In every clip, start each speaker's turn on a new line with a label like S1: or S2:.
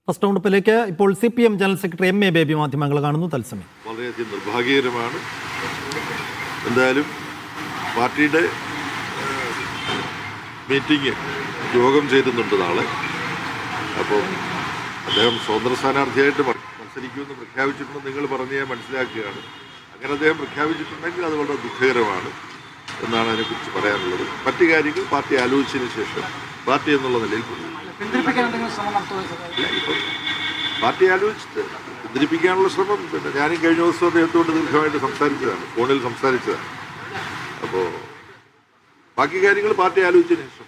S1: First റൗണ്ടിലേക്ക് ഇപ്പോൾ CPM general secretary MA baby മാധ്യമങ്ങൾ കാണുന്നു തത്സമയം.
S2: വളരെയധികം നിർഭാഗ്യകരമാണ്. എന്തായാലും പാർട്ടിയുടെ മീറ്റിംഗ് യോഗം ചേരുന്നുണ്ട് നാളെ. അപ്പോൾ അദ്ദേഹം സ്വതന്ത്ര സ്ഥാനാർത്ഥിയായിട്ട് മത്സരിക്കുമെന്ന് പ്രഖ്യാപിച്ചിട്ടുണ്ടെന്ന് നിങ്ങൾ പറഞ്ഞ് ഞാൻ മനസ്സിലാക്കുകയാണ്. അങ്ങനെ അദ്ദേഹം പ്രഖ്യാപിച്ചിട്ടുണ്ടെങ്കിൽ അത് വളരെ ദുഃഖകരമാണ് എന്നാണ് അതിനെക്കുറിച്ച് പറയാനുള്ളത്. മറ്റു കാര്യങ്ങൾ പാർട്ടി ആലോചിച്ചതിന് ശേഷം പാർട്ടി എന്നുള്ള നിലയിൽ കൊണ്ടുപോകും. പാർട്ടി ആലോചിച്ചിട്ട് പിന്തിരിപ്പിക്കാനുള്ള ശ്രമം ഞാനും കഴിഞ്ഞ ദിവസം അദ്ദേഹത്തോട് ദീർഘമായിട്ട് സംസാരിച്ചതാണ്, ഫോണിൽ സംസാരിച്ചതാണ്. അപ്പോൾ ബാക്കി കാര്യങ്ങൾ പാർട്ടി ആലോചിച്ചതിന് ശേഷം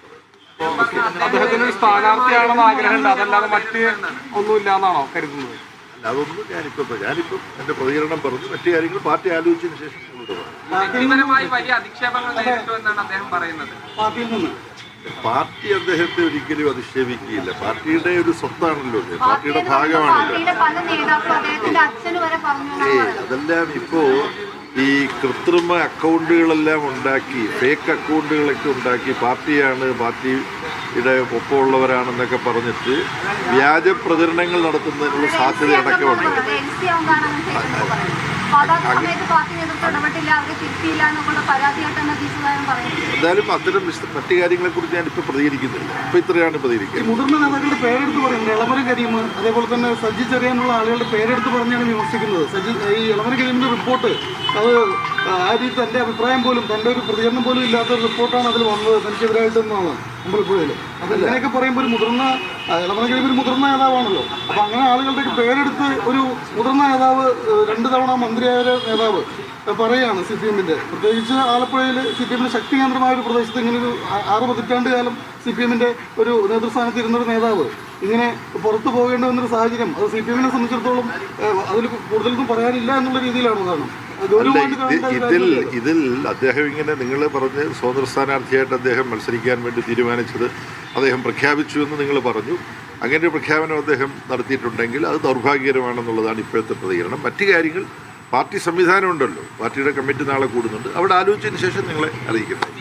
S3: അദ്ദേഹത്തിന് സ്ഥാനാർത്ഥിയാണെന്ന് ആഗ്രഹമുണ്ട്, അതല്ലാതെ മറ്റ് ഒന്നുമില്ല എന്നാണോ കരുതുന്നത്?
S2: അല്ല, അതൊന്നും ഞാനിപ്പം എൻ്റെ പ്രതികരണം പറഞ്ഞു. മറ്റു കാര്യങ്ങൾ പാർട്ടി ആലോചിച്ചതിന് ശേഷം
S3: വലിയ അധിക്ഷേപങ്ങൾ നേരിട്ടു എന്നാണ് അദ്ദേഹം പറയുന്നത്.
S2: പാർട്ടി അദ്ദേഹത്തെ ഒരിക്കലും അധിക്ഷേപിക്കുകയില്ല. പാർട്ടിയുടെ ഒരു സ്വത്താണല്ലോ, പാർട്ടിയുടെ ഭാഗമാണല്ലോ. അതെല്ലാം ഇപ്പോ ഈ കൃത്രിമ അക്കൗണ്ടുകളെല്ലാം ഉണ്ടാക്കി, ഫേക്ക് അക്കൗണ്ടുകളൊക്കെ ഉണ്ടാക്കി പാർട്ടിയാണ്, പാർട്ടിയുടെ ഒപ്പമുള്ളവരാണെന്നൊക്കെ പറഞ്ഞിട്ട് വ്യാജ പ്രചരണങ്ങൾ നടത്തുന്നതിനുള്ള സാധ്യത അടക്കമുണ്ട്. എന്തായാലും അത്തരം മറ്റു കാര്യങ്ങളെക്കുറിച്ച് ഞാനിപ്പോൾ പ്രതികരിക്കുന്നില്ല. ഇപ്പം ഇത്രയാണ് പ്രതികരിക്കുന്നത്.
S4: മുതിർന്ന നേതാക്കളുടെ പേരെടുത്ത് പറയുന്നത് ഇളമരം കരീം, അതേപോലെ തന്നെ സജി ചെറിയാനുള്ള ആളുകളുടെ പേരെടുത്ത് പറഞ്ഞാണ് വിമർശിക്കുന്നത്. ഈ ഇളമരം കരീമിന്റെ റിപ്പോർട്ട് അത് ആ രീതി തന്റെ അഭിപ്രായം പോലും, തന്റെ ഒരു പ്രതികരണം പോലും ഇല്ലാത്ത ഒരു റിപ്പോർട്ടാണ് അതിൽ വന്നത് തനിക്കെതിരായിട്ടെന്നാണ് അമ്പലപ്പുഴയിൽ. അത് ഇങ്ങനെയൊക്കെ പറയുമ്പോൾ ഒരു ഇളമരം കരീം ഒരു മുതിർന്ന നേതാവാണല്ലോ. അപ്പം അങ്ങനെ ആളുകളുടെ പേരെടുത്ത് ഒരു മുതിർന്ന നേതാവ്, 2 തവണ മന്ത്രിയായ നേതാവ് പറയുകയാണ് CPM-ന്റെ, പ്രത്യേകിച്ച് ആലപ്പുഴയിൽ CPM-ന്റെ ശക്തി കേന്ദ്രമായ ഒരു പ്രദേശത്ത് ഇങ്ങനെ ഒരു 6 പതിറ്റാണ്ട് കാലം CPM-ന്റെ ഒരു നേതൃസ്ഥാനത്ത് ഇരുന്നൊരു നേതാവ് ഇങ്ങനെ പുറത്തു പോകേണ്ടി വന്നൊരു സാഹചര്യം, അത് CPM-നെ സംബന്ധിച്ചിടത്തോളം അതിൽ കൂടുതലൊന്നും പറയാനില്ല എന്നുള്ള രീതിയിലാണ് കാരണം.
S2: ഇതിൽ അദ്ദേഹം ഇങ്ങനെ നിങ്ങൾ പറഞ്ഞ് സ്വതന്ത്ര സ്ഥാനാർത്ഥിയായിട്ട് അദ്ദേഹം മത്സരിക്കാൻ വേണ്ടി തീരുമാനിച്ചത് അദ്ദേഹം പ്രഖ്യാപിച്ചു എന്ന് നിങ്ങൾ പറഞ്ഞു. അങ്ങനെ ഒരു പ്രഖ്യാപനം അദ്ദേഹം നടത്തിയിട്ടുണ്ടെങ്കിൽ അത് ദൗർഭാഗ്യകരമാണെന്നുള്ളതാണ് ഇപ്പോഴത്തെ പ്രതികരണം. മറ്റു കാര്യങ്ങൾ പാർട്ടി സംവിധാനം ഉണ്ടല്ലോ, പാർട്ടിയുടെ കമ്മിറ്റി നാളെ കൂടുന്നുണ്ട്, അവിടെ ആലോചിച്ചതിന് ശേഷം നിങ്ങളെ അറിയിക്കുന്നത്.